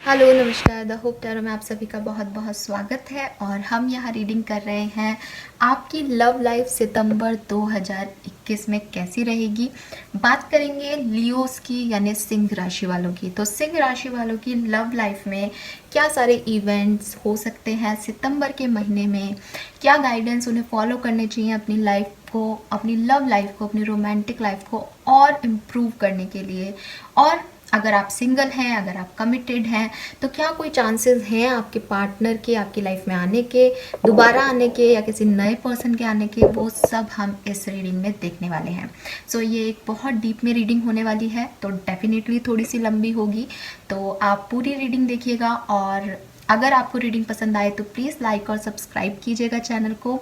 Hello नमस्कार the hope tarot में आप सभी का बहुत बहुत स्वागत है। और हम यहाँ रीडिंग कर रहे हैं आपकी लव लाइफ सितंबर 2021 में कैसी रहेगी। बात करेंगे लियोस की यानी सिंह राशि वालों की। तो सिंह राशि वालों की लव लाइफ में क्या सारे इवेंट्स हो सकते हैं सितंबर के महीने में, क्या गाइडेंस उन्हें फॉलो करने चाहिए अपनी लाइफ को, अपनी लव लाइफ को, अपनी रोमांटिक लाइफ को और इम्प्रूव करने के लिए। और अगर आप सिंगल हैं, अगर आप कमिटेड हैं, तो क्या कोई चांसेस हैं आपके पार्टनर के आपकी लाइफ में आने के, दोबारा आने के, या किसी नए पर्सन के आने के, वो सब हम इस रीडिंग में देखने वाले हैं। सो ये एक बहुत डीप में रीडिंग होने वाली है, तो डेफिनेटली थोड़ी सी लंबी होगी, तो आप पूरी रीडिंग देखिएगा। और अगर आपको रीडिंग पसंद आए तो प्लीज़ लाइक और सब्सक्राइब कीजिएगा चैनल को,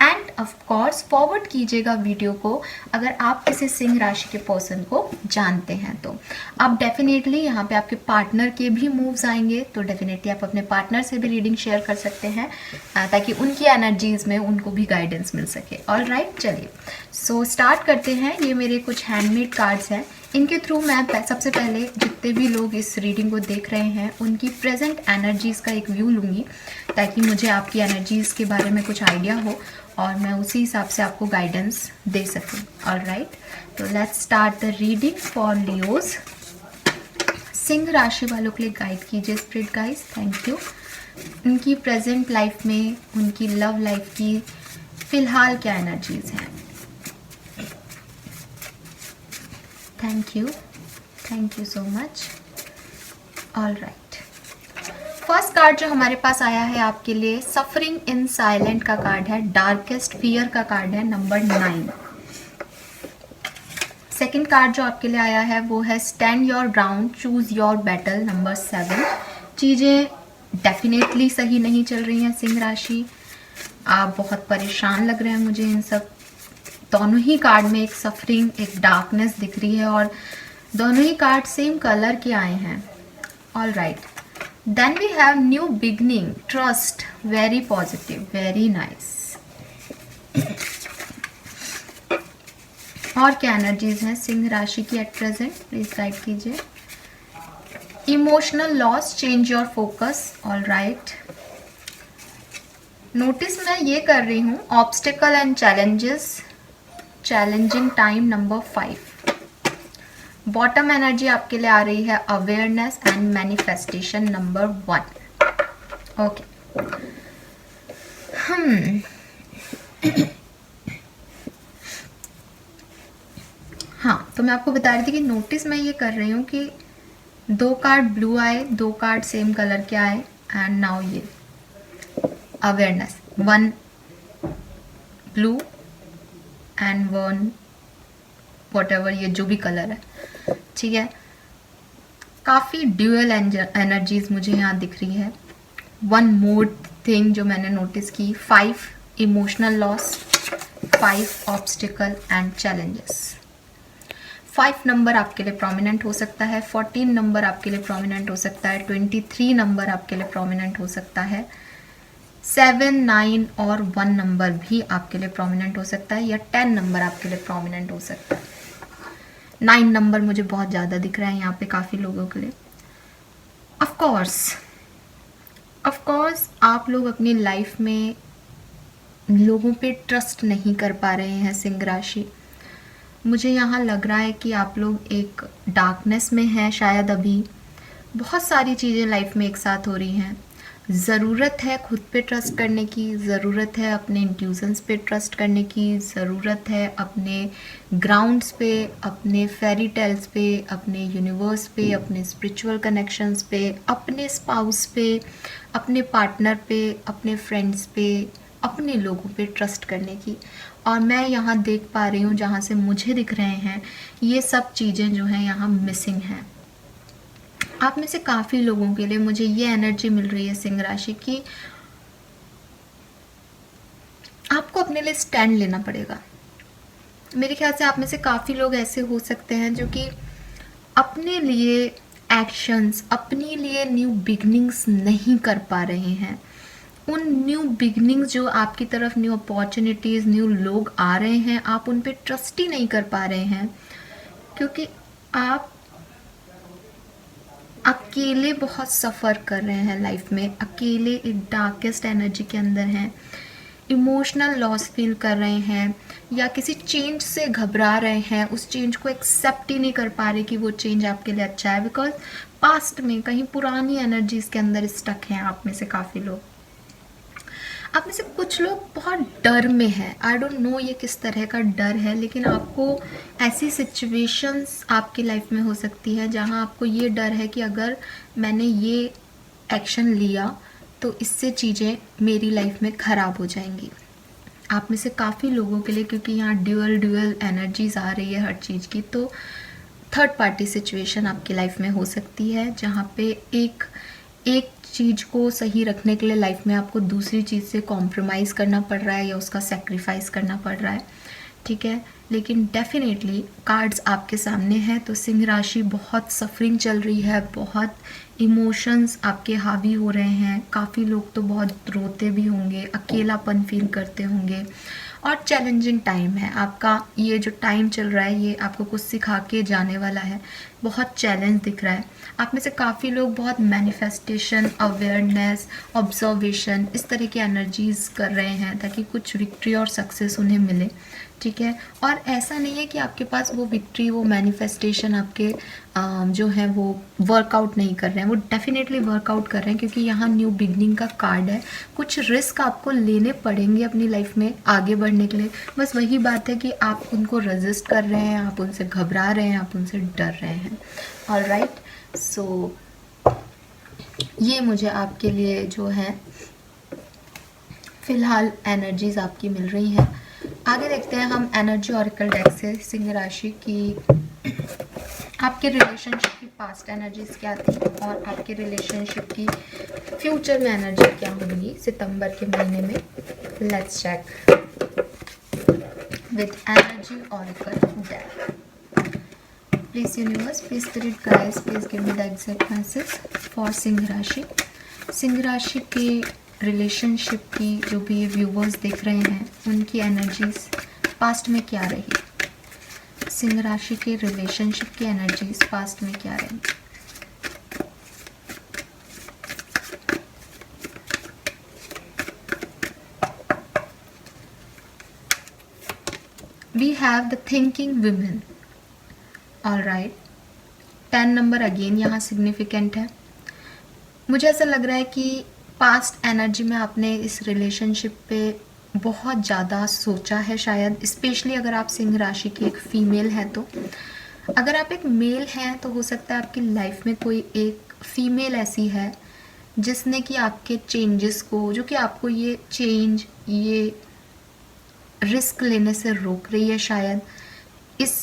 एंड ऑफ कोर्स फॉरवर्ड कीजिएगा वीडियो को अगर आप किसी सिंह राशि के पर्सन को जानते हैं तो। अब डेफिनेटली यहाँ पे आपके पार्टनर के भी मूव्स आएंगे, तो डेफिनेटली आप अपने पार्टनर से भी रीडिंग शेयर कर सकते हैं ताकि उनकी एनर्जीज में उनको भी गाइडेंस मिल सके। ऑल राइट, चलिए सो स्टार्ट करते हैं। ये मेरे कुछ हैंडमेड कार्ड्स हैं, इनके थ्रू मैं सबसे पहले जितने भी लोग इस रीडिंग को देख रहे हैं उनकी प्रेजेंट एनर्जीज़ का एक व्यू लूँगी ताकि मुझे आपकी एनर्जीज़ के बारे में कुछ आइडिया हो और मैं उसी हिसाब से आपको गाइडेंस दे सकूँ। ऑल राइट, तो let's start the reading for Leos. Singh राशि वालों के लिए गाइड कीजिए स्पिरिट गाइस, थैंक यू। उनकी प्रेजेंट लाइफ में, उनकी लव लाइफ की फ़िलहाल क्या एनर्जीज़ हैं। Thank you so much. All right, first card जो हमारे पास आया है आपके लिए सफरिंग इन साइलेंट का कार्ड है, डार्केस्ट फियर का कार्ड है, नंबर 9। सेकंड कार्ड जो आपके लिए आया है वो है stand your ground, choose your battle, number 7। चीज़ें डेफिनेटली सही नहीं चल रही हैं सिंह राशि, आप बहुत परेशान लग रहे हैं मुझे। इन सब दोनों ही कार्ड में एक सफरिंग, एक डार्कनेस दिख रही है और दोनों ही कार्ड सेम कलर के आए हैं। All right, then we have new beginning, trust, very positive, very nice. और क्या एनर्जीज हैं सिंह राशि की एट प्रेजेंट, प्लीज गाइड कीजिए। Emotional loss, change your focus. All right, notice मैं ये कर रही हूँ obstacle and challenges, challenging time, number 5। Bottom energy आपके लिए आ रही है awareness and manifestation, number 1। Okay, हाँ, तो मैं आपको बता रही थी कि नोटिस मैं ये कर रही हूँ कि 2 कार्ड ब्लू आए, 2 कार्ड सेम कलर के आए, एंड नाउ ये अवेयरनेस, 1 ब्लू एंड 1 वॉटेवर, ये जो भी कलर है, ठीक है। काफ़ी ड्यूअल एनर्जीज मुझे यहाँ दिख रही है। 1 मोर थिंग जो मैंने नोटिस की, 5 emotional loss, 5 obstacle and challenges. 5 number आपके लिए प्रोमिनेंट हो सकता है, 14 नंबर आपके लिए प्रोमिनेंट हो सकता है, 23 नंबर आपके लिए प्रोमिनेंट हो सकता है, 7, 9 और 1 नंबर भी आपके लिए प्रोमिनेंट हो सकता है, या 10 नंबर आपके लिए प्रोमिनेंट हो सकता है। 9 नंबर मुझे बहुत ज़्यादा दिख रहा है यहाँ पे काफ़ी लोगों के लिए। ऑफ कोर्स आप लोग अपनी लाइफ में लोगों पे ट्रस्ट नहीं कर पा रहे हैं सिंह राशि। मुझे यहाँ लग रहा है कि आप लोग एक डार्कनेस में हैं शायद अभी। बहुत सारी चीज़ें लाइफ में एक साथ हो रही हैं। ज़रूरत है खुद पे ट्रस्ट करने की, ज़रूरत है अपने इंट्यूशंस पे ट्रस्ट करने की, ज़रूरत है अपने ग्राउंड्स पे, अपने फेरी टेल्स पे, अपने यूनिवर्स पे, अपने स्पिरिचुअल कनेक्शंस पे, अपने स्पाउस पे, अपने पार्टनर पे, अपने फ्रेंड्स पे, अपने लोगों पे ट्रस्ट करने की। और मैं यहाँ देख पा रही हूँ जहाँ से मुझे दिख रहे हैं ये सब चीज़ें जो हैं यहाँ मिसिंग हैं। आप में से काफ़ी लोगों के लिए मुझे ये एनर्जी मिल रही है सिंह राशि की, आपको अपने लिए स्टैंड लेना पड़ेगा। मेरे ख्याल से आप में से काफ़ी लोग ऐसे हो सकते हैं जो कि अपने लिए एक्शंस, अपने लिए न्यू बिगनिंग्स नहीं कर पा रहे हैं। उन न्यू बिगनिंग्स जो आपकी तरफ, न्यू अपॉर्चुनिटीज़, न्यू लोग आ रहे हैं, आप उन पर ट्रस्ट ही नहीं कर पा रहे हैं क्योंकि आप अकेले बहुत सफ़र कर रहे हैं लाइफ में, अकेले एक डार्केस्ट एनर्जी के अंदर हैं, इमोशनल लॉस फील कर रहे हैं, या किसी चेंज से घबरा रहे हैं, उस चेंज को एक्सेप्ट ही नहीं कर पा रहे कि वो चेंज आपके लिए अच्छा है, बिकॉज पास्ट में कहीं पुरानी एनर्जीज के अंदर स्टक हैं आप में से काफ़ी लोग। आप में से कुछ लोग बहुत डर में हैं, आई डोंट नो ये किस तरह का डर है, लेकिन आपको ऐसी सिचुएशंस आपकी लाइफ में हो सकती है जहां आपको ये डर है कि अगर मैंने ये एक्शन लिया तो इससे चीज़ें मेरी लाइफ में ख़राब हो जाएंगी। आप में से काफ़ी लोगों के लिए, क्योंकि यहाँ ड्यूअल एनर्जीज आ रही है हर चीज़ की, तो थर्ड पार्टी सिचुएशन आपकी लाइफ में हो सकती है जहाँ पे एक एक चीज़ को सही रखने के लिए लाइफ में आपको दूसरी चीज़ से कॉम्प्रोमाइज़ करना पड़ रहा है या उसका सेक्रीफाइस करना पड़ रहा है, ठीक है। लेकिन डेफिनेटली कार्ड्स आपके सामने हैं, तो सिंह राशि बहुत सफरिंग चल रही है, बहुत इमोशंस आपके हावी हो रहे हैं, काफ़ी लोग तो बहुत रोते भी होंगे, अकेलापन फील करते होंगे, और चैलेंजिंग टाइम है आपका। ये जो टाइम चल रहा है ये आपको कुछ सिखा के जाने वाला है, बहुत चैलेंज दिख रहा है। आप में से काफ़ी लोग बहुत मैनिफेस्टेशन, अवेयरनेस, ऑब्जर्वेशन, इस तरह की एनर्जीज कर रहे हैं ताकि कुछ विक्ट्री और सक्सेस उन्हें मिले, ठीक है। और ऐसा नहीं है कि आपके पास वो विक्ट्री, वो मैनिफेस्टेशन आपके जो है वो वर्कआउट नहीं कर रहे हैं, वो डेफिनेटली वर्कआउट कर रहे हैं, क्योंकि यहाँ न्यू बिगनिंग का कार्ड है। कुछ रिस्क आपको लेने पड़ेंगे अपनी लाइफ में आगे बढ़ने के लिए, बस वही बात है कि आप उनको रेजिस्ट कर रहे हैं, आप उनसे घबरा रहे हैं, आप उनसे डर रहे हैं। ऑलराइट, सो ये मुझे आपके लिए जो है फिलहाल एनर्जीज आपकी मिल रही हैं। आगे देखते हैं हम एनर्जी ऑरेकल डेक से सिंह राशि की आपके रिलेशनशिप की पास्ट एनर्जीज क्या थी और आपके रिलेशनशिप की फ्यूचर में एनर्जी क्या होंगी सितंबर के महीने में। Let's check with energy oracle deck. Please universe, please spirit guides, please give me the exact message for Singh राशि। सिंह राशि के रिलेशनशिप की जो भी व्यूवर्स देख रहे हैं उनकी एनर्जीज पास्ट में क्या रही, सिंह राशि के रिलेशनशिप की एनर्जीज पास्ट में क्या रही। We have the thinking women. Alright, 10 number again यहाँ सिग्निफिकेंट है। मुझे ऐसा लग रहा है कि पास्ट एनर्जी में आपने इस रिलेशनशिप पे बहुत ज़्यादा सोचा है शायद, स्पेशली अगर आप सिंह राशि की एक फीमेल हैं तो। अगर आप एक मेल हैं तो हो सकता है आपकी लाइफ में कोई एक फीमेल ऐसी है जिसने कि आपके चेंजेस को, जो कि आपको ये चेंज, ये रिस्क लेने से रोक रही है शायद। इस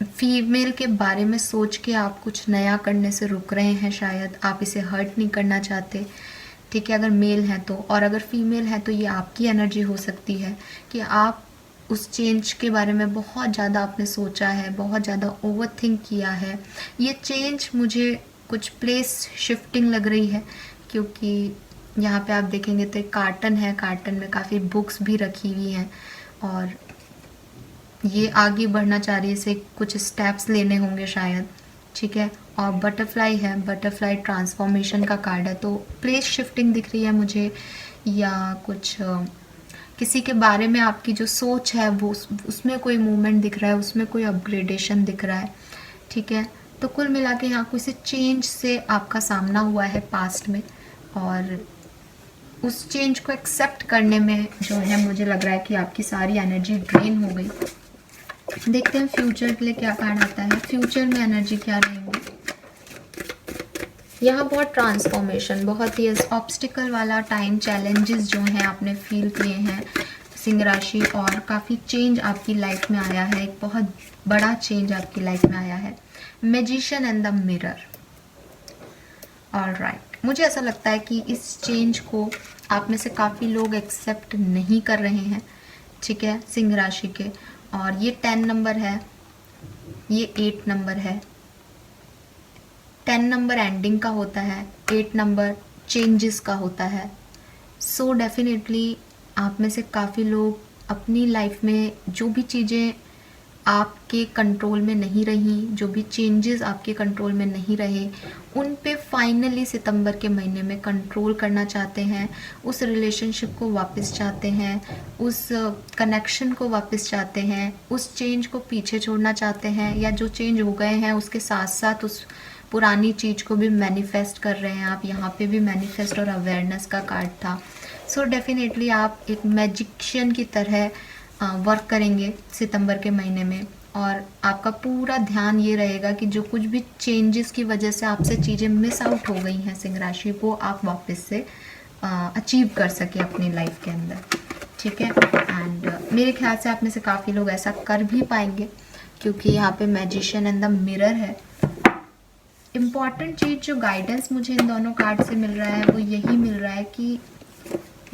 फीमेल के बारे में सोच के आप कुछ नया करने से रुक रहे हैं शायद, आप इसे हर्ट नहीं करना चाहते, ठीक है, अगर मेल है तो। और अगर फीमेल है तो ये आपकी एनर्जी हो सकती है कि आप उस चेंज के बारे में बहुत ज़्यादा आपने सोचा है, बहुत ज़्यादा ओवर थिंक किया है। ये चेंज मुझे कुछ प्लेस शिफ्टिंग लग रही है, क्योंकि यहाँ पे आप देखेंगे तो एक कार्टन है, कार्टन में काफ़ी बुक्स भी रखी हुई हैं और ये आगे बढ़ना चाह रही है, इसे कुछ स्टेप्स लेने होंगे शायद, ठीक है। और बटरफ्लाई है, बटरफ्लाई ट्रांसफॉर्मेशन का कार्ड है, तो प्लेस शिफ्टिंग दिख रही है मुझे, या कुछ किसी के बारे में आपकी जो सोच है वो उसमें कोई मूवमेंट दिख रहा है, उसमें कोई अपग्रेडेशन दिख रहा है, ठीक है। तो कुल मिला के यहाँ किसी चेंज से आपका सामना हुआ है पास्ट में, और उस चेंज को एक्सेप्ट करने में जो है मुझे लग रहा है कि आपकी सारी एनर्जी ड्रेन हो गई। देखते हैं फ्यूचर के लिए क्या कार्ड आता है, फ्यूचर में एनर्जी क्या रहेगी। यहाँ बहुत ट्रांसफॉर्मेशन, बहुत ही ऑब्स्टिकल वाला टाइम, चैलेंजेस जो हैं आपने फील किए हैं सिंह राशि, और काफ़ी चेंज आपकी लाइफ में आया है, एक बहुत बड़ा चेंज आपकी लाइफ में आया है। Magician and the mirror. Alright, मुझे ऐसा लगता है कि इस चेंज को आप में से काफ़ी लोग एक्सेप्ट नहीं कर रहे हैं, ठीक है, सिंह राशि के। और ये 10 नंबर है, ये 8 नंबर है। 10 नंबर एंडिंग का होता है, 8 नंबर चेंजेस का होता है। सो डेफिनेटली आप में से काफ़ी लोग अपनी लाइफ में जो भी चीज़ें आपके कंट्रोल में नहीं रही, जो भी चेंजेस आपके कंट्रोल में नहीं रहे, उन पे फाइनली सितंबर के महीने में कंट्रोल करना चाहते हैं, उस रिलेशनशिप को वापस चाहते हैं, उस कनेक्शन को वापस चाहते हैं, उस चेंज को पीछे छोड़ना चाहते हैं, या जो चेंज हो गए हैं उसके साथ साथ उस पुरानी चीज़ को भी मैनिफेस्ट कर रहे हैं आप। यहाँ पे भी मैनिफेस्ट और अवेयरनेस का कार्ड था। सो डेफिनेटली आप एक मैजिशियन की तरह वर्क करेंगे सितंबर के महीने में, और आपका पूरा ध्यान ये रहेगा कि जो कुछ भी चेंजेस की वजह से आपसे चीज़ें मिस आउट हो गई हैं सिंह राशि, वो आप वापस से अचीव कर सके अपनी लाइफ के अंदर, ठीक है। एंड मेरे ख्याल से आप में से काफ़ी लोग ऐसा कर भी पाएंगे, क्योंकि यहाँ पे मैजिशियन एंड द मिरर है। इम्पॉर्टेंट चीज़ जो गाइडेंस मुझे इन दोनों कार्ड से मिल रहा है वो यही मिल रहा है कि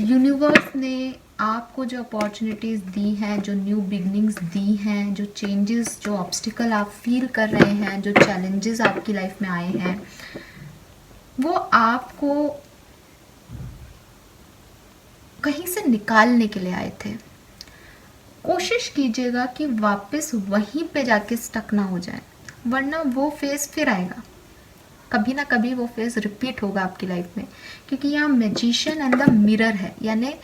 यूनिवर्स ने आपको जो अपॉर्चुनिटीज़ दी हैं, जो न्यू बिगनिंग्स दी हैं, जो चेंजेस, जो ऑब्स्टिकल आप फील कर रहे हैं, जो चैलेंजेस आपकी लाइफ में आए हैं, वो आपको कहीं से निकालने के लिए आए थे। कोशिश कीजिएगा कि वापस वहीं पे जाके स्टक ना हो जाए, वरना वो फेज़ फिर आएगा, कभी ना कभी वो फेज़ रिपीट होगा आपकी लाइफ में। क्योंकि यहाँ मैजिशियन एंड द मिरर है, यानी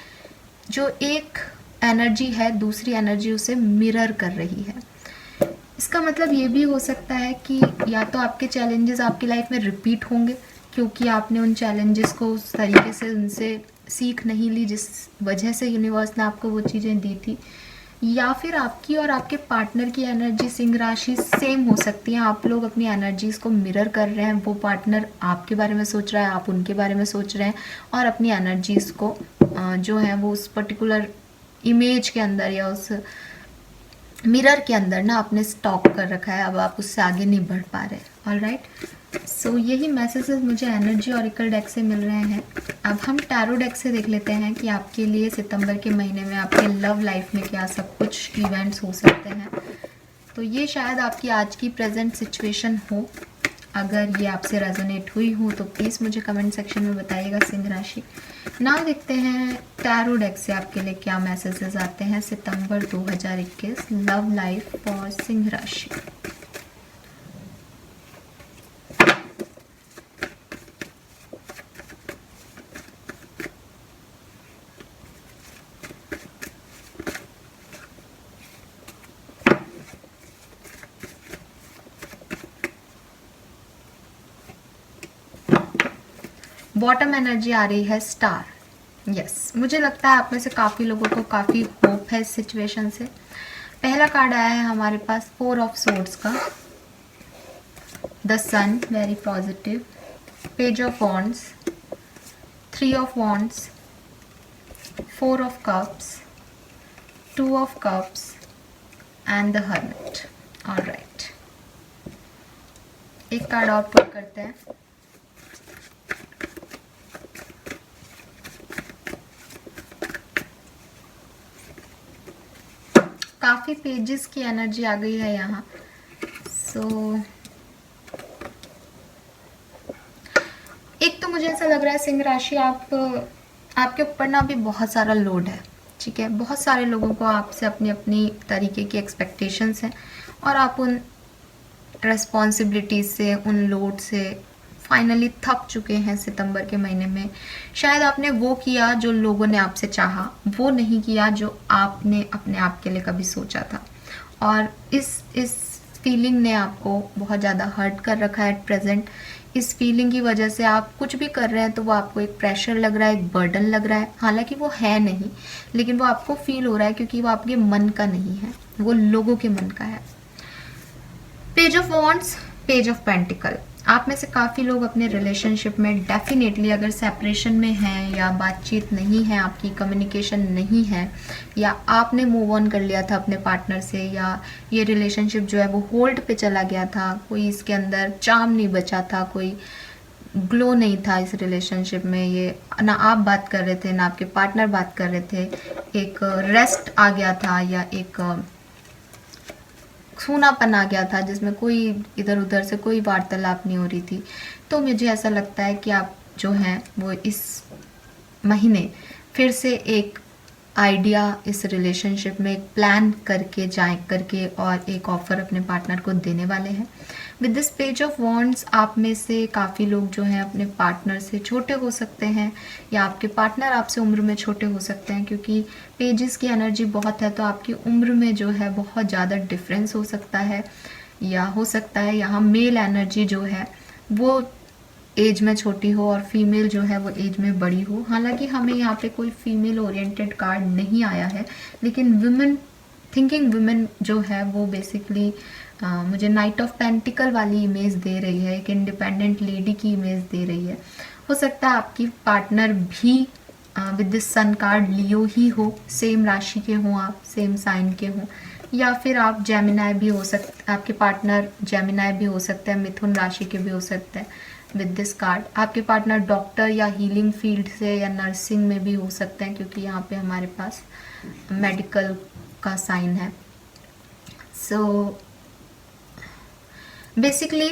जो एक एनर्जी है दूसरी एनर्जी उसे मिरर कर रही है। इसका मतलब ये भी हो सकता है कि या तो आपके चैलेंजेस आपकी लाइफ में रिपीट होंगे, क्योंकि आपने उन चैलेंजेस को उस तरीके से उनसे सीख नहीं ली जिस वजह से यूनिवर्स ने आपको वो चीज़ें दी थी, या फिर आपकी और आपके पार्टनर की एनर्जी सिंह राशि सेम हो सकती है। आप लोग अपनी एनर्जीज़ को मिरर कर रहे हैं, वो पार्टनर आपके बारे में सोच रहा है, आप उनके बारे में सोच रहे हैं, और अपनी एनर्जीज़ को जो है वो उस पर्टिकुलर इमेज के अंदर या उस मिरर के अंदर ना आपने स्टॉक कर रखा है। अब आप उससे आगे नहीं बढ़ पा रहे। ऑलराइट, सो यही मैसेजेस मुझे एनर्जी ऑरिकल डेक से मिल रहे हैं। अब हम टैरो डेक से देख लेते हैं कि आपके लिए सितंबर के महीने में आपके लव लाइफ में क्या सब कुछ इवेंट्स हो सकते हैं। तो ये शायद आपकी आज की प्रेजेंट सिचुएशन हो। अगर ये आपसे रेजोनेट हुई हो तो प्लीज़ मुझे कमेंट सेक्शन में बताइएगा सिंह राशि। ना देखते हैं टैरो डेक से आपके लिए क्या मैसेजेस आते हैं सितंबर 2021 लव लाइफ फॉर सिंह राशि। बॉटम एनर्जी आ रही है स्टार। यस, मुझे लगता है आप में से काफ़ी लोगों को काफ़ी होप है इस सिचुएशन से। पहला कार्ड आया है हमारे पास 4 ऑफ सोर्ड्स का, the sun, very positive, page of wands, 3 of wands, 4 of cups, 2 of cups and the hermit. Alright, एक कार्ड और पुट करते हैं। काफ़ी पेजेस की एनर्जी आ गई है यहाँ। एक तो मुझे ऐसा लग रहा है सिंह राशि आपके ऊपर ना अभी बहुत सारा लोड है, ठीक है। बहुत सारे लोगों को आपसे अपनी अपनी तरीके की एक्सपेक्टेशंस हैं, और आप उन रेस्पॉन्सिबिलिटीज से, उन लोड से फाइनली थक चुके हैं सितंबर के महीने में। शायद आपने वो किया जो लोगों ने आपसे चाहा, वो नहीं किया जो आपने अपने आप के लिए कभी सोचा था, और इस फीलिंग ने आपको बहुत ज़्यादा हर्ट कर रखा है एट प्रेजेंट। इस फीलिंग की वजह से आप कुछ भी कर रहे हैं तो वो आपको एक प्रेशर लग रहा है, एक बर्डन लग रहा है। हालांकि वो है नहीं, लेकिन वो आपको फील हो रहा है, क्योंकि वो आपके मन का नहीं है, वो लोगों के मन का है। Page of wands, page of pentacle. आप में से काफ़ी लोग अपने रिलेशनशिप में डेफिनेटली अगर सेपरेशन में हैं, या बातचीत नहीं है, आपकी कम्युनिकेशन नहीं है, या आपने मूव ऑन कर लिया था अपने पार्टनर से, या ये रिलेशनशिप जो है वो होल्ड पे चला गया था, कोई इसके अंदर चार्म नहीं बचा था, कोई ग्लो नहीं था इस रिलेशनशिप में, ये ना आप बात कर रहे थे ना आपके पार्टनर बात कर रहे थे, एक रेस्ट आ गया था, या एक सूनापन आ गया था जिसमें कोई इधर उधर से कोई वार्तालाप नहीं हो रही थी। तो मुझे ऐसा लगता है कि आप जो हैं वो इस महीने फिर से एक आइडिया इस रिलेशनशिप में एक प्लान करके जाए करके और एक ऑफर अपने पार्टनर को देने वाले हैं। With this page of wands आप में से काफ़ी लोग जो हैं अपने पार्टनर से छोटे हो सकते हैं या आपके पार्टनर आपसे उम्र में छोटे हो सकते हैं, क्योंकि पेजेस की एनर्जी बहुत है तो आपकी उम्र में जो है बहुत ज़्यादा डिफरेंस हो सकता है, या हो सकता है यहाँ मेल एनर्जी जो है वो एज में छोटी हो और फीमेल जो है वो एज में बड़ी हो। हालांकि हमें यहाँ पे कोई फीमेल ओरिएंटेड कार्ड नहीं आया है, लेकिन वुमेन थिंकिंग वुमेन जो है वो बेसिकली मुझे नाइट ऑफ पेंटिकल वाली इमेज दे रही है, एक इंडिपेंडेंट लेडी की इमेज दे रही है। हो सकता है आपकी पार्टनर भी विद दिस सन कार्ड लियो ही हो, सेम राशि के हों, आप सेम साइन के हों, या फिर आप जेमिनाई भी हो सकते, आपके पार्टनर जेमिनाई भी हो सकते हैं, मिथुन राशि के भी हो सकते हैं। विद दिस कार्ड आपके पार्टनर डॉक्टर या हीलिंग फील्ड से या नर्सिंग में भी हो सकते हैं, क्योंकि यहाँ पे हमारे पास मेडिकल का साइन है। सो बेसिकली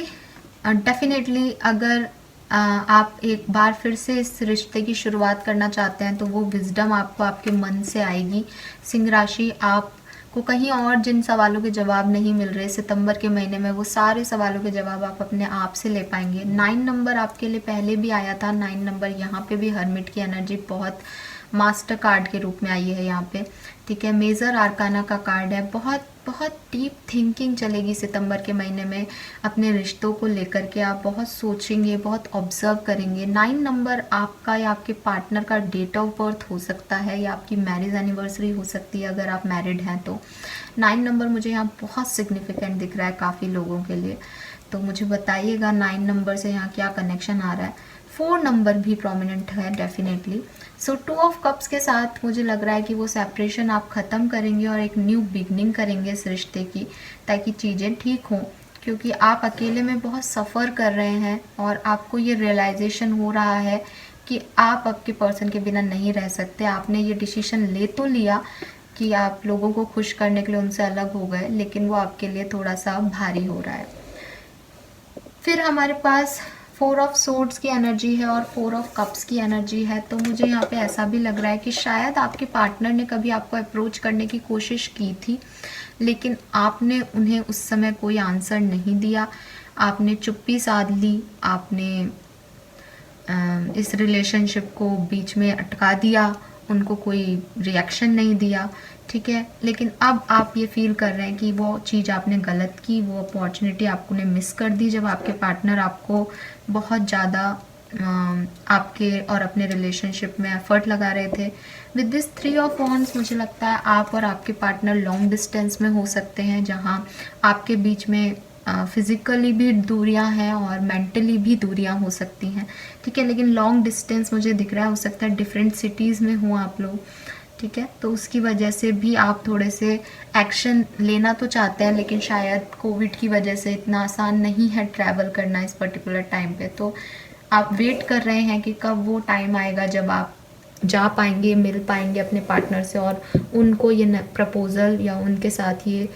डेफिनेटली अगर आप एक बार फिर से इस रिश्ते की शुरुआत करना चाहते हैं तो वो विजडम आपको आपके मन से आएगी। सिंह राशि, आपको कहीं और जिन सवालों के जवाब नहीं मिल रहे सितंबर के महीने में, वो सारे सवालों के जवाब आप अपने आप से ले पाएंगे। 9 नंबर आपके लिए पहले भी आया था, 9 नंबर यहाँ पे भी हर्मिट की एनर्जी बहुत मास्टर कार्ड के रूप में आई है यहाँ पे, ठीक है। मेजर आर्काना का कार्ड है, बहुत बहुत डीप थिंकिंग चलेगी सितंबर के महीने में अपने रिश्तों को लेकर के। आप बहुत सोचेंगे, बहुत ऑब्जर्व करेंगे। 9 नंबर आपका या आपके पार्टनर का डेट ऑफ बर्थ हो सकता है या आपकी मैरिज एनिवर्सरी हो सकती है अगर आप मैरिड हैं तो। 9 नंबर मुझे यहाँ बहुत सिग्निफिकेंट दिख रहा है काफ़ी लोगों के लिए, तो मुझे बताइएगा 9 नंबर से यहाँ क्या कनेक्शन आ रहा है। 4 नंबर भी प्रोमिनेंट है डेफिनेटली। सो 2 ऑफ कप्स के साथ मुझे लग रहा है कि वो सेपरेशन आप ख़त्म करेंगे और एक न्यू बिगनिंग करेंगे इस रिश्ते की, ताकि चीज़ें ठीक हों, क्योंकि आप अकेले में बहुत सफ़र कर रहे हैं और आपको ये रियलाइजेशन हो रहा है कि आप आपके पर्सन के बिना नहीं रह सकते। आपने ये डिसीजन ले तो लिया कि आप लोगों को खुश करने के लिए उनसे अलग हो गए, लेकिन वो आपके लिए थोड़ा सा भारी हो रहा है। फिर हमारे पास 4 ऑफ सोर्ड्स की एनर्जी है और 4 ऑफ कप्स की एनर्जी है, तो मुझे यहाँ पे ऐसा भी लग रहा है कि शायद आपके पार्टनर ने कभी आपको अप्रोच करने की कोशिश की थी, लेकिन आपने उन्हें उस समय कोई आंसर नहीं दिया, आपने चुप्पी साध ली, आपने इस रिलेशनशिप को बीच में अटका दिया, उनको कोई रिएक्शन नहीं दिया, ठीक है। लेकिन अब आप ये फील कर रहे हैं कि वो चीज़ आपने गलत की, वो अपॉर्चुनिटी आपने मिस कर दी जब आपके पार्टनर आपको बहुत ज़्यादा आपके और अपने रिलेशनशिप में एफर्ट लगा रहे थे। विद दिस 3 ऑफ वॉन्ड्स मुझे लगता है आप और आपके पार्टनर लॉन्ग डिस्टेंस में हो सकते हैं, जहाँ आपके बीच में फिज़िकली भी दूरियां हैं और मेंटली भी दूरियां हो सकती हैं, ठीक है। लेकिन लॉन्ग डिस्टेंस मुझे दिख रहा है, हो सकता है डिफरेंट सिटीज़ में हो आप लोग, ठीक है। तो उसकी वजह से भी आप थोड़े से एक्शन लेना तो चाहते हैं, लेकिन शायद कोविड की वजह से इतना आसान नहीं है ट्रैवल करना इस पर्टिकुलर टाइम पे, तो आप वेट कर रहे हैं कि कब वो टाइम आएगा जब आप जा पाएंगे, मिल पाएंगे अपने पार्टनर से और उनको ये प्रपोज़ल या उनके साथ ये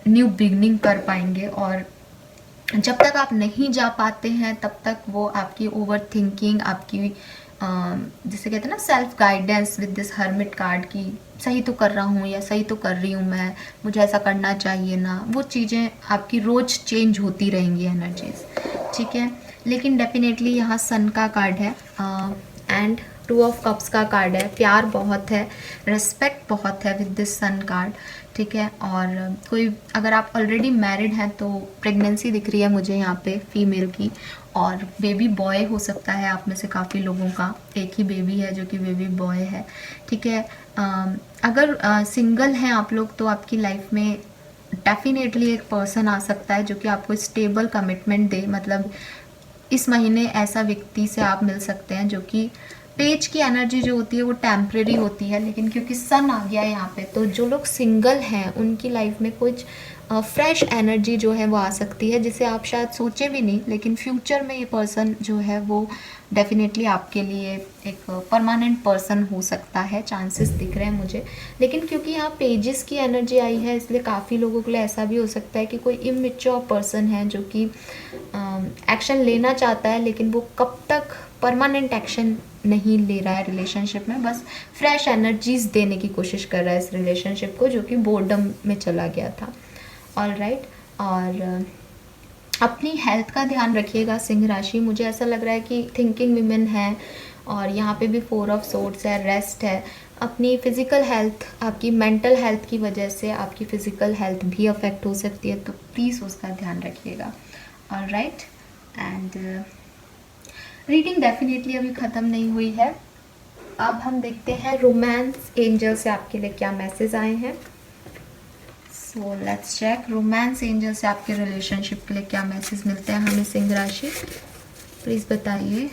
न्यू बिगनिंग कर पाएंगे। और जब तक आप नहीं जा पाते हैं तब तक वो आपकी ओवर थिंकिंग, आपकी जिसे कहते हैं ना self guidance with this hermit card की, सही तो कर रहा हूँ या सही तो कर रही हूँ मैं, मुझे ऐसा करना चाहिए ना, वो चीज़ें आपकी रोज़ चेंज होती रहेंगी एनर्जीज, ठीक है। लेकिन डेफिनेटली यहाँ सन का कार्ड है एंड 2 ऑफ कप्स का कार्ड है। प्यार बहुत है, रिस्पेक्ट बहुत है विद दिस सन कार्ड, ठीक है। और कोई अगर आप ऑलरेडी मैरिड हैं तो प्रेगनेंसी दिख रही है मुझे यहाँ पे फीमेल की, और बेबी बॉय हो सकता है आप में से काफ़ी लोगों का, एक ही बेबी है जो कि बेबी बॉय है, ठीक है। अगर सिंगल हैं आप लोग तो आपकी लाइफ में डेफिनेटली एक पर्सन आ सकता है जो कि आपको स्टेबल कमिटमेंट दे। मतलब इस महीने ऐसा व्यक्ति से आप मिल सकते हैं जो कि पेज की एनर्जी जो होती है वो टेम्परेरी होती है, लेकिन क्योंकि सन आ गया है यहाँ पे तो जो लोग सिंगल हैं उनकी लाइफ में कुछ फ्रेश एनर्जी जो है वो आ सकती है, जिसे आप शायद सोचे भी नहीं, लेकिन फ्यूचर में ये पर्सन जो है वो डेफिनेटली आपके लिए एक परमानेंट पर्सन हो सकता है, चांसेस दिख रहे हैं मुझे। लेकिन क्योंकि यहाँ पेजेस की एनर्जी आई है इसलिए काफ़ी लोगों के लिए ऐसा भी हो सकता है कि कोई इमेच्योर पर्सन है जो कि एक्शन लेना चाहता है, लेकिन वो कब तक परमानेंट एक्शन नहीं ले रहा है रिलेशनशिप में, बस फ्रेश एनर्जीज देने की कोशिश कर रहा है इस रिलेशनशिप को, जो कि बोर्डम में चला गया था। ऑलराइट, और अपनी हेल्थ का ध्यान रखिएगा सिंह राशि। मुझे ऐसा लग रहा है कि थिंकिंग विमेन है, और यहाँ पे भी 4 ऑफ सोर्ड्स है, रेस्ट है। अपनी फिज़िकल हेल्थ, आपकी मेंटल हेल्थ की वजह से आपकी फ़िज़िकल हेल्थ भी अफेक्ट हो सकती है, तो प्लीज़ उसका ध्यान रखिएगा। ऑलराइट, एंड रीडिंग डेफिनेटली अभी ख़त्म नहीं हुई है। अब हम देखते हैं रोमांस एंजल से आपके लिए क्या मैसेज आए हैं। So let's check, romance angel से आपके रिलेशनशिप के लिए क्या मैसेज मिलते हैं हमें सिंह राशि। प्लीज़ बताइए,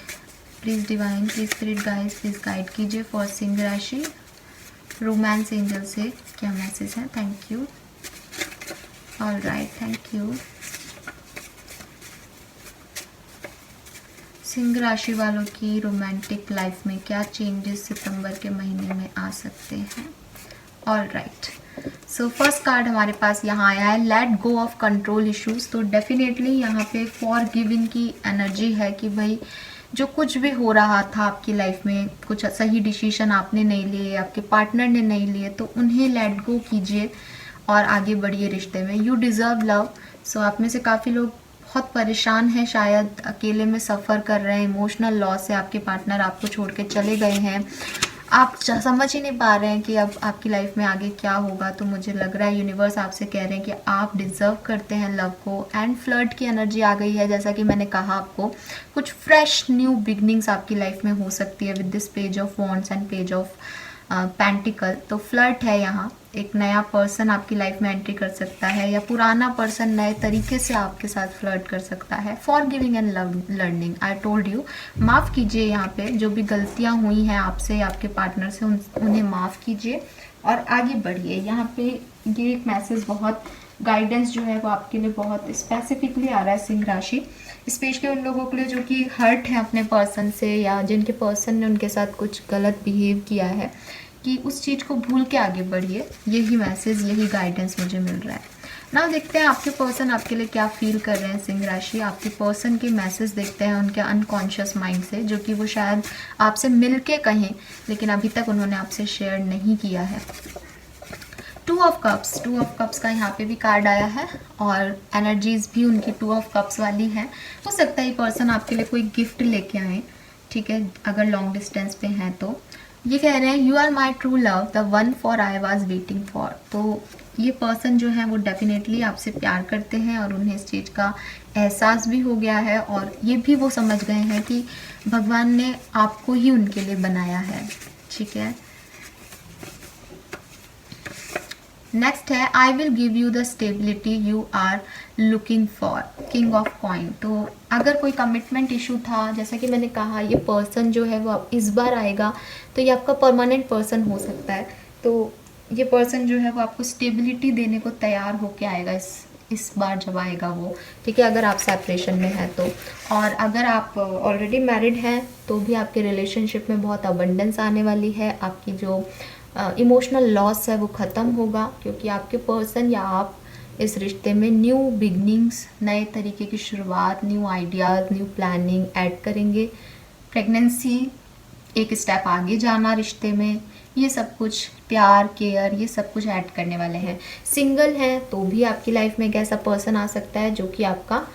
please divine, please spirit guides, please guide कीजिए फॉर सिंह राशि। रोमांस एंजल से क्या मैसेज है। Thank you. Alright, thank you. Singh राशि वालों की रोमांटिक लाइफ में क्या चेंजेस सितंबर के महीने में आ सकते हैं। ऑलराइट, सो फर्स्ट कार्ड हमारे पास यहाँ आया है, let go of control issues. तो डेफिनेटली यहाँ पे फॉर गिविंग की एनर्जी है कि भाई जो कुछ भी हो रहा था आपकी लाइफ में, कुछ सही डिसीजन आपने नहीं लिए, आपके पार्टनर ने नहीं लिए, तो उन्हें लेट गो कीजिए और आगे बढ़िए रिश्ते में। You deserve love. सो आप में से काफ़ी लोग बहुत परेशान हैं, शायद अकेले में सफ़र कर रहे हैं, इमोशनल लॉस है, आपके पार्टनर आपको छोड़ के चले गए हैं, आप समझ ही नहीं पा रहे हैं कि अब आपकी लाइफ में आगे क्या होगा। तो मुझे लग रहा है यूनिवर्स आपसे कह रहे हैं कि आप डिज़र्व करते हैं लव को। एंड फ्लर्ट की एनर्जी आ गई है, जैसा कि मैंने कहा आपको, कुछ फ्रेश न्यू बिगनिंग्स आपकी लाइफ में हो सकती है with this page of wands and page of pentacle. तो फ्लर्ट है यहाँ, एक नया पर्सन आपकी लाइफ में एंट्री कर सकता है, या पुराना पर्सन नए तरीके से आपके साथ फ्लर्ट कर सकता है। For giving and learning, I told you, माफ़ कीजिए यहाँ पे जो भी गलतियाँ हुई हैं आपसे या आपके पार्टनर से, उन्हें माफ़ कीजिए और आगे बढ़िए। यहाँ पे ये एक मैसेज, बहुत गाइडेंस जो है वो आपके लिए बहुत स्पेसिफिकली आ रहा है सिंह राशि, स्पेशली उन लोगों के लिए जो कि हर्ट है अपने पर्सन से, या जिनके पर्सन ने उनके साथ कुछ गलत बिहेव किया है, कि उस चीज़ को भूल के आगे बढ़िए। यही मैसेज, यही गाइडेंस मुझे मिल रहा है ना। देखते हैं आपके पर्सन आपके लिए क्या फील कर रहे हैं सिंह राशि। आपके पर्सन के मैसेज देखते हैं उनके अनकॉन्शियस माइंड से, जो कि वो शायद आपसे मिल के कहें, लेकिन अभी तक उन्होंने आपसे शेयर नहीं किया है। 2 ऑफ कप्स का यहाँ पे भी कार्ड आया है, और एनर्जीज भी उनकी 2 ऑफ कप्स वाली है। हो सकता है ये पर्सन आपके लिए कोई गिफ्ट लेके आए, ठीक है, अगर लॉन्ग डिस्टेंस पे हैं तो। ये कह रहे हैं you are my true love, the one for I was waiting for. तो ये पर्सन जो है वो डेफिनेटली आपसे प्यार करते हैं, और उन्हें इस चीज़ का एहसास भी हो गया है, और ये भी वो समझ गए हैं कि भगवान ने आपको ही उनके लिए बनाया है, ठीक है। नेक्स्ट है, I will give you the stability you are looking for, king of coin. तो अगर कोई कमिटमेंट इशू था, जैसा कि मैंने कहा, ये पर्सन जो है वो इस बार आएगा, तो ये आपका परमानेंट पर्सन हो सकता है। तो ये पर्सन जो है वो आपको स्टेबिलिटी देने को तैयार होके आएगा इस बार जब आएगा वो, ठीक है, अगर आप सेपरेशन में हैं तो। और अगर आप ऑलरेडी मैरिड हैं तो भी आपके रिलेशनशिप में बहुत अबंडेंस आने वाली है। आपकी जो इमोशनल लॉस है वो ख़त्म होगा, क्योंकि आपके पर्सन या आप इस रिश्ते में न्यू बिगनिंग्स, नए तरीके की शुरुआत, new ideas, new planning add करेंगे। प्रेगनेंसी, एक स्टेप आगे जाना रिश्ते में, ये सब कुछ, प्यार, केयर, ये सब कुछ ऐड करने वाले हैं। सिंगल हैं तो भी आपकी लाइफ में एक ऐसा पर्सन आ सकता है जो कि आपका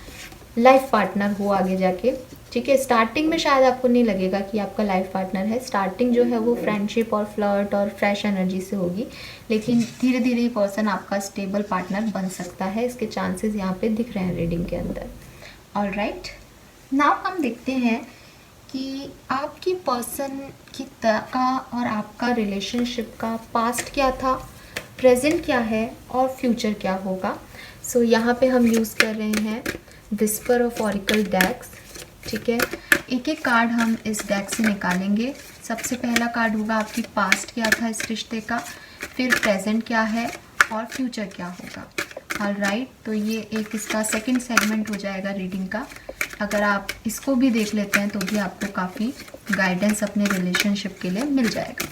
लाइफ पार्टनर हो आगे जाके, ठीक है। स्टार्टिंग में शायद आपको नहीं लगेगा कि आपका लाइफ पार्टनर है, स्टार्टिंग जो है वो फ्रेंडशिप और फ्लर्ट और फ्रेश एनर्जी से होगी, लेकिन धीरे धीरे ये पर्सन आपका स्टेबल पार्टनर बन सकता है। इसके चांसेस यहाँ पे दिख रहे हैं रीडिंग के अंदर। ऑलराइट, नाउ हम देखते हैं कि आपकी पर्सन का और आपका रिलेशनशिप का पास्ट क्या था, प्रेजेंट क्या है और फ्यूचर क्या होगा। सो यहाँ पे हम यूज़ कर रहे हैं विस्पर ऑफ ऑरिकल डेक्स, ठीक है। एक एक कार्ड हम इस डेक से निकालेंगे। सबसे पहला कार्ड होगा आपकी पास्ट क्या था इस रिश्ते का, फिर प्रेजेंट क्या है और फ्यूचर क्या होगा। ऑलराइट, तो ये एक इसका सेकंड सेगमेंट हो जाएगा रीडिंग का। अगर आप इसको भी देख लेते हैं तो भी आपको काफ़ी गाइडेंस अपने रिलेशनशिप के लिए मिल जाएगा।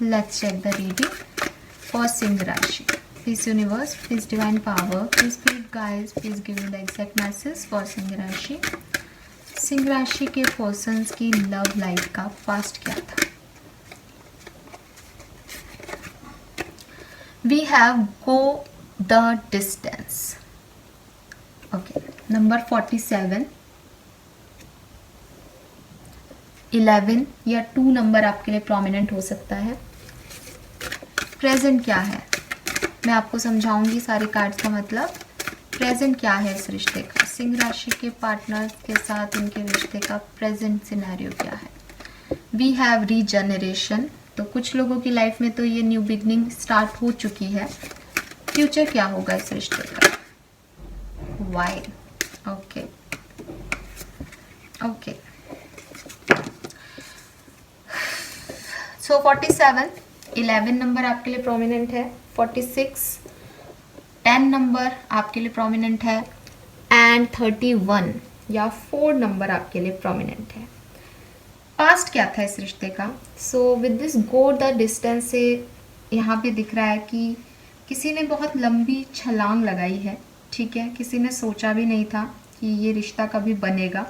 Let's check the reading for Singh rashi. Please universe, please divine power, please spirit guides, please give me the exact message for Singh राशि। सिंह राशि के पर्सन्स की लव लाइफ का पास्ट क्या था? We have go the distance. Okay, number 47, 11 या 2 number आपके लिए प्रोमिनेंट हो सकता है। प्रेजेंट क्या है, मैं आपको समझाऊंगी सारे कार्ड्स का मतलब। प्रेजेंट क्या है इस रिश्ते का, सिंह राशि के पार्टनर के साथ इनके रिश्ते का प्रेजेंट सिनेरियो क्या है। वी हैव रीजनरेशन, तो कुछ लोगों की लाइफ में तो ये न्यू बिगनिंग स्टार्ट हो चुकी है। फ्यूचर क्या होगा इस रिश्ते का, वाई। ओके ओके, सो 47, 11 नंबर आपके लिए प्रोमिनेंट है। 46, 10 नंबर आपके लिए प्रोमिनेंट है। एंड 31 या 4 नंबर आपके लिए प्रोमिनेंट है। पास्ट क्या था इस रिश्ते का? So with this go the distance से यहाँ पे दिख रहा है कि किसी ने बहुत लंबी छलांग लगाई है, ठीक है। किसी ने सोचा भी नहीं था कि ये रिश्ता कभी बनेगा।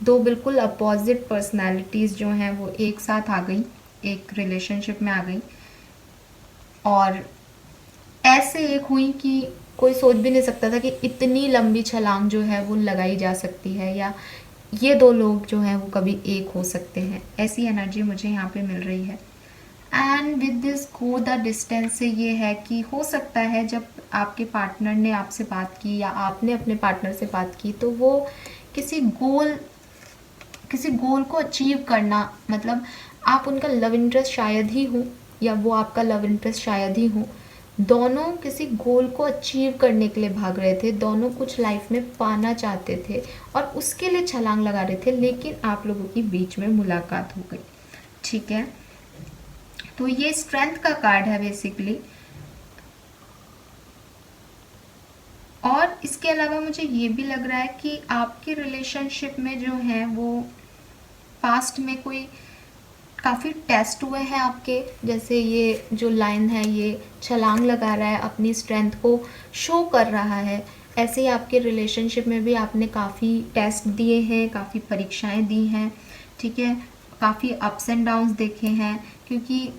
दो बिल्कुल अपोजिट पर्सनालिटीज़ जो हैं वो एक साथ आ गई, एक रिलेशनशिप में आ गई, और ऐसे एक हुई कि कोई सोच भी नहीं सकता था कि इतनी लंबी छलांग जो है वो लगाई जा सकती है, या ये दो लोग जो हैं वो कभी एक हो सकते हैं। ऐसी एनर्जी मुझे यहाँ पे मिल रही है। And with this go the distance से ये है कि हो सकता है जब आपके पार्टनर ने आपसे बात की या आपने अपने पार्टनर से बात की, तो वो किसी गोल को अचीव करना, मतलब आप उनका लव इंटरेस्ट शायद ही हो या वो आपका लव इंटरेस्ट शायद ही हो, दोनों किसी गोल को अचीव करने के लिए भाग रहे थे, दोनों कुछ लाइफ में पाना चाहते थे और उसके लिए छलांग लगा रहे थे, लेकिन आप लोगों की बीच में मुलाकात हो गई, ठीक है। तो ये स्ट्रेंथ का कार्ड है बेसिकली। और इसके अलावा मुझे ये भी लग रहा है कि आपके रिलेशनशिप में जो है वो पास्ट में कोई काफ़ी टेस्ट हुए हैं आपके, जैसे ये जो लाइन है ये छलांग लगा रहा है, अपनी स्ट्रेंथ को शो कर रहा है। ऐसे ही आपके रिलेशनशिप में भी आपने काफ़ी टेस्ट दिए हैं, काफ़ी परीक्षाएं दी हैं, ठीक है। काफ़ी अप्स एंड डाउन्स देखे हैं, क्योंकि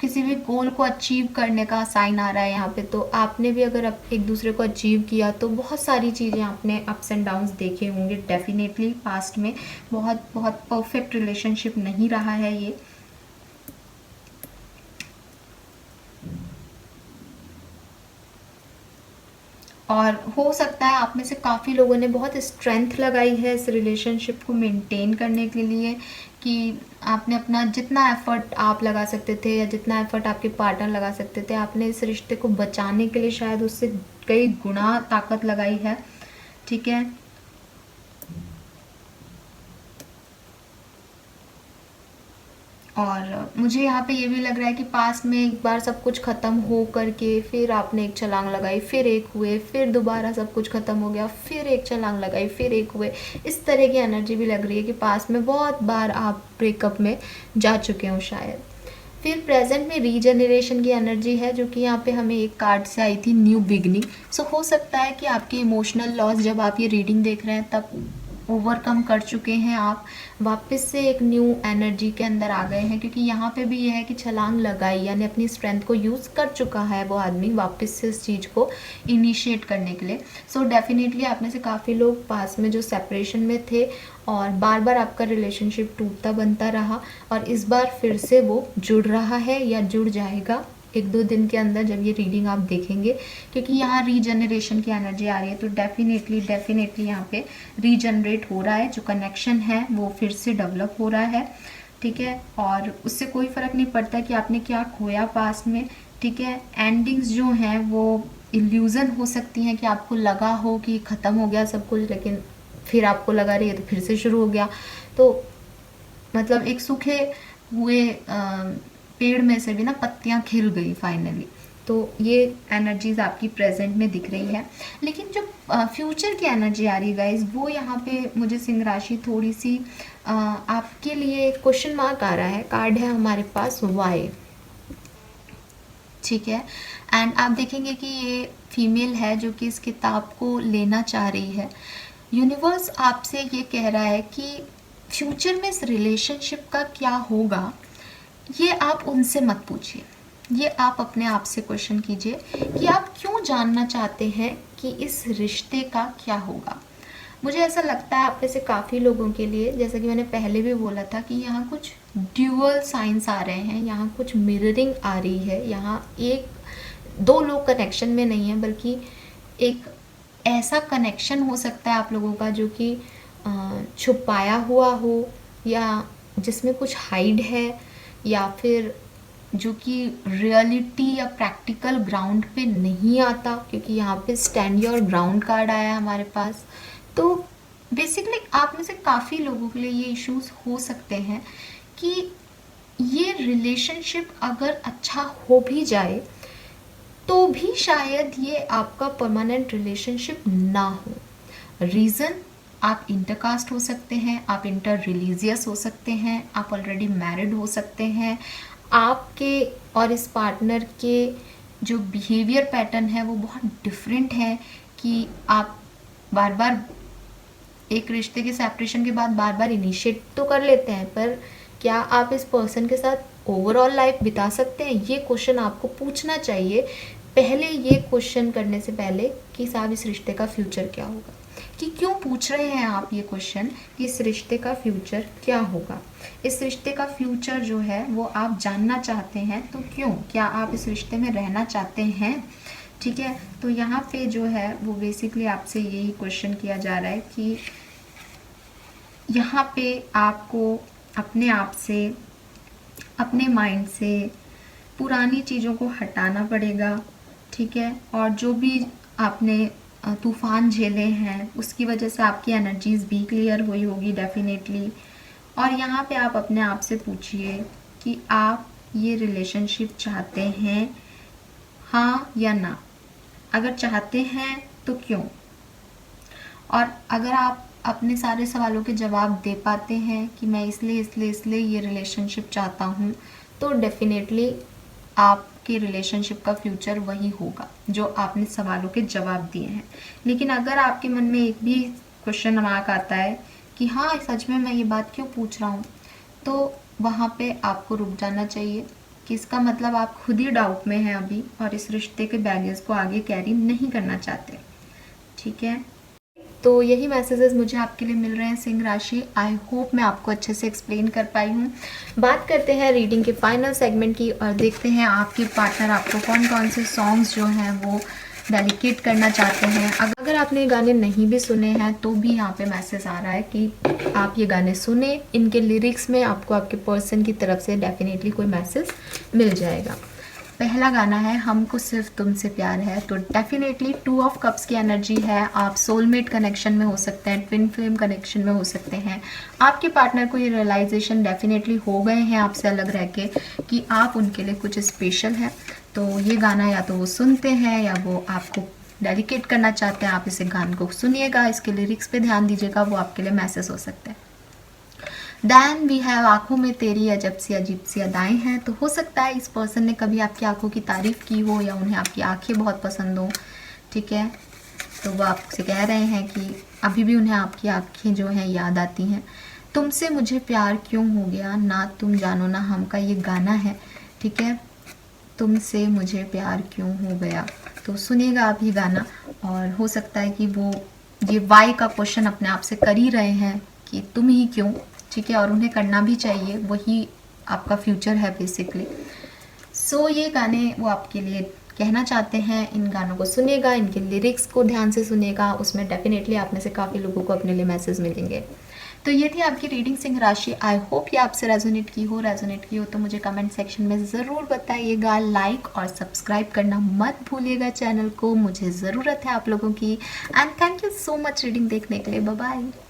किसी भी गोल को अचीव करने का साइन आ रहा है यहाँ पे। तो आपने भी अगर एक दूसरे को अचीव किया तो बहुत सारी चीज़ें आपने अप्स एंड डाउन्स देखे होंगे डेफिनेटली पास्ट में। बहुत बहुत परफेक्ट रिलेशनशिप नहीं रहा है ये। और हो सकता है आप में से काफ़ी लोगों ने बहुत स्ट्रेंथ लगाई है इस रिलेशनशिप को मेंटेन करने के लिए, कि आपने अपना जितना एफर्ट आप लगा सकते थे या जितना एफर्ट आपके पार्टनर लगा सकते थे, आपने इस रिश्ते को बचाने के लिए शायद उससे कई गुना ताकत लगाई है, ठीक है। और मुझे यहाँ पे ये भी लग रहा है कि पास में एक बार सब कुछ ख़त्म हो करके फिर आपने एक छलांग लगाई, फिर एक हुए, फिर दोबारा सब कुछ ख़त्म हो गया, फिर एक छलांग लगाई, फिर एक हुए। इस तरह की एनर्जी भी लग रही है कि पास में बहुत बार आप ब्रेकअप में जा चुके हो शायद। फिर प्रेजेंट में रीजनरेशन की एनर्जी है, जो कि यहाँ पे हमें एक कार्ड से आई थी, न्यू बिगनिंग। सो हो सकता है कि आपके इमोशनल लॉस जब आप ये रीडिंग देख रहे हैं तब ओवरकम कर चुके हैं, आप वापस से एक न्यू एनर्जी के अंदर आ गए हैं, क्योंकि यहाँ पे भी ये है कि छलांग लगाई, यानी अपनी स्ट्रेंथ को यूज़ कर चुका है वो आदमी वापस से इस चीज़ को इनिशिएट करने के लिए। सो डेफिनेटली आप में से काफ़ी लोग पास में जो सेपरेशन में थे और बार बार आपका रिलेशनशिप टूटता बनता रहा, और इस बार फिर से वो जुड़ रहा है या जुड़ जाएगा एक दो दिन के अंदर जब ये रीडिंग आप देखेंगे, क्योंकि यहाँ रीजनरेशन की एनर्जी आ रही है। तो डेफिनेटली यहाँ पे रीजनरेट हो रहा है, जो कनेक्शन है वो फिर से डेवलप हो रहा है, ठीक है। और उससे कोई फ़र्क नहीं पड़ता कि आपने क्या खोया पास्ट में, ठीक है। एंडिंग्स जो हैं वो इल्यूज़न हो सकती हैं, कि आपको लगा हो कि ख़त्म हो गया सब कुछ, लेकिन फिर आपको लगा रही है तो फिर से शुरू हो गया। तो मतलब एक सूखे हुए पेड़ में से भी ना पत्तियां खिल गई फाइनली। तो ये एनर्जीज आपकी प्रेजेंट में दिख रही है। लेकिन जो फ्यूचर की एनर्जी आ रही है गाइज, वो यहाँ पे मुझे सिंह राशि थोड़ी सी आपके लिए क्वेश्चन मार्क आ रहा है। कार्ड है हमारे पास वाई, ठीक है। एंड आप देखेंगे कि ये फीमेल है जो कि इस किताब को लेना चाह रही है। यूनिवर्स आपसे ये कह रहा है कि फ्यूचर में इस रिलेशनशिप का क्या होगा, ये आप उनसे मत पूछिए। ये आप अपने आप से क्वेश्चन कीजिए कि आप क्यों जानना चाहते हैं कि इस रिश्ते का क्या होगा। मुझे ऐसा लगता है आप में से काफ़ी लोगों के लिए, जैसा कि मैंने पहले भी बोला था, कि यहाँ कुछ ड्यूअल साइंस आ रहे हैं, यहाँ कुछ मिररिंग आ रही है, यहाँ एक दो लोग कनेक्शन में नहीं है, बल्कि एक ऐसा कनेक्शन हो सकता है आप लोगों का जो कि छुपाया हुआ हो, या जिसमें कुछ हाइड है, या फिर जो कि रियलिटी या प्रैक्टिकल ग्राउंड पे नहीं आता, क्योंकि यहाँ पे स्टैंड योर ग्राउंड कार्ड आया है हमारे पास। तो बेसिकली आप में से काफ़ी लोगों के लिए ये इश्यूज हो सकते हैं कि ये रिलेशनशिप अगर अच्छा हो भी जाए तो भी शायद ये आपका परमानेंट रिलेशनशिप ना हो। रीज़न, आप इंटरकास्ट हो सकते हैं, आप इंटर रिलीजियस हो सकते हैं, आप ऑलरेडी मैरिड हो सकते हैं, आपके और इस पार्टनर के जो बिहेवियर पैटर्न है वो बहुत डिफरेंट है, कि आप बार बार एक रिश्ते के सेपरेशन के बाद बार बार इनिशिएट तो कर लेते हैं, पर क्या आप इस पर्सन के साथ ओवरऑल लाइफ बिता सकते हैं, ये क्वेश्चन आपको पूछना चाहिए पहले। ये क्वेश्चन करने से पहले कि साहब इस रिश्ते का फ्यूचर क्या होगा, कि क्यों पूछ रहे हैं आप ये क्वेश्चन कि इस रिश्ते का फ्यूचर क्या होगा। इस रिश्ते का फ्यूचर जो है वो आप जानना चाहते हैं, तो क्यों, क्या आप इस रिश्ते में रहना चाहते हैं, ठीक है। तो यहाँ पे जो है वो बेसिकली आपसे यही क्वेश्चन किया जा रहा है कि यहाँ पे आपको अपने आप से, अपने माइंड से पुरानी चीज़ों को हटाना पड़ेगा, ठीक है। और जो भी आपने तूफान झेले हैं उसकी वजह से आपकी एनर्जीज भी क्लियर हुई होगी डेफिनेटली। और यहाँ पे आप अपने आप से पूछिए कि आप ये रिलेशनशिप चाहते हैं, हाँ या ना। अगर चाहते हैं तो क्यों, और अगर आप अपने सारे सवालों के जवाब दे पाते हैं कि मैं इसलिए ये रिलेशनशिप चाहता हूँ, तो डेफिनेटली आपके रिलेशनशिप का फ्यूचर वही होगा जो आपने सवालों के जवाब दिए हैं। लेकिन अगर आपके मन में एक भी क्वेश्चन मार्क आता है कि हाँ सच में मैं ये बात क्यों पूछ रहा हूँ, तो वहाँ पे आपको रुक जाना चाहिए, कि इसका मतलब आप खुद ही डाउट में हैं अभी और इस रिश्ते के बैगेज को आगे कैरी नहीं करना चाहते, ठीक है। तो यही मैसेजेस मुझे आपके लिए मिल रहे हैं सिंह राशि। आई होप मैं आपको अच्छे से एक्सप्लेन कर पाई हूँ। बात करते हैं रीडिंग के फाइनल सेगमेंट की और देखते हैं आपके पार्टनर आपको कौन कौन से सॉन्ग्स जो हैं वो डेडिकेट करना चाहते हैं। अगर आपने ये गाने नहीं भी सुने हैं तो भी यहाँ पे मैसेज आ रहा है कि आप ये गाने सुने, इनके लिरिक्स में आपको आपके पर्सन की तरफ से डेफिनेटली कोई मैसेज मिल जाएगा। पहला गाना है हमको सिर्फ तुमसे प्यार है, तो डेफिनेटली 2 ऑफ कप्स की एनर्जी है। आप सोलमेट कनेक्शन में हो सकते हैं, ट्विन फ्लेम कनेक्शन में हो सकते हैं। आपके पार्टनर को ये रियलाइजेशन डेफिनेटली हो गए हैं आपसे अलग रह के कि आप उनके लिए कुछ स्पेशल है। तो ये गाना या तो वो सुनते हैं या वो आपको डेडिकेट करना चाहते हैं। आप इसे गाने को सुनिएगा, इसके लिरिक्स पे ध्यान दीजिएगा, वो आपके लिए मैसेज हो सकता है। दैन वी हैव आँखों में तेरी अजब सी अजीब सी अदाएँ हैं, तो हो सकता है इस पर्सन ने कभी आपकी आँखों की तारीफ़ की हो या उन्हें आपकी आँखें बहुत पसंद हो, ठीक है। तो वो आपसे कह रहे हैं कि अभी भी उन्हें आपकी आँखें जो हैं याद आती हैं। तुमसे मुझे प्यार क्यों हो गया ना तुम जानो ना हम का ये गाना है, ठीक है। तुमसे मुझे प्यार क्यों हो गया, तो सुनिएगा आप ये गाना। और हो सकता है कि वो ये वाई का क्वेश्चन अपने आप से कर ही रहे हैं कि तुम ही क्यों, ठीक है। और उन्हें करना भी चाहिए, वही आपका फ्यूचर है बेसिकली। सो ये गाने वो आपके लिए कहना चाहते हैं। इन गानों को सुनिएगा, इनके लिरिक्स को ध्यान से सुनिएगा, उसमें डेफिनेटली आप में से काफ़ी लोगों को अपने लिए मैसेज मिलेंगे। तो ये थी आपकी रीडिंग सिंह राशि। आई होप ये आपसे रेजोनेट की हो तो मुझे कमेंट सेक्शन में ज़रूर बताइएगा। लाइक और सब्सक्राइब करना मत भूलिएगा चैनल को, मुझे ज़रूरत है आप लोगों की। And thank you so much reading देखने के लिए। Bye bye.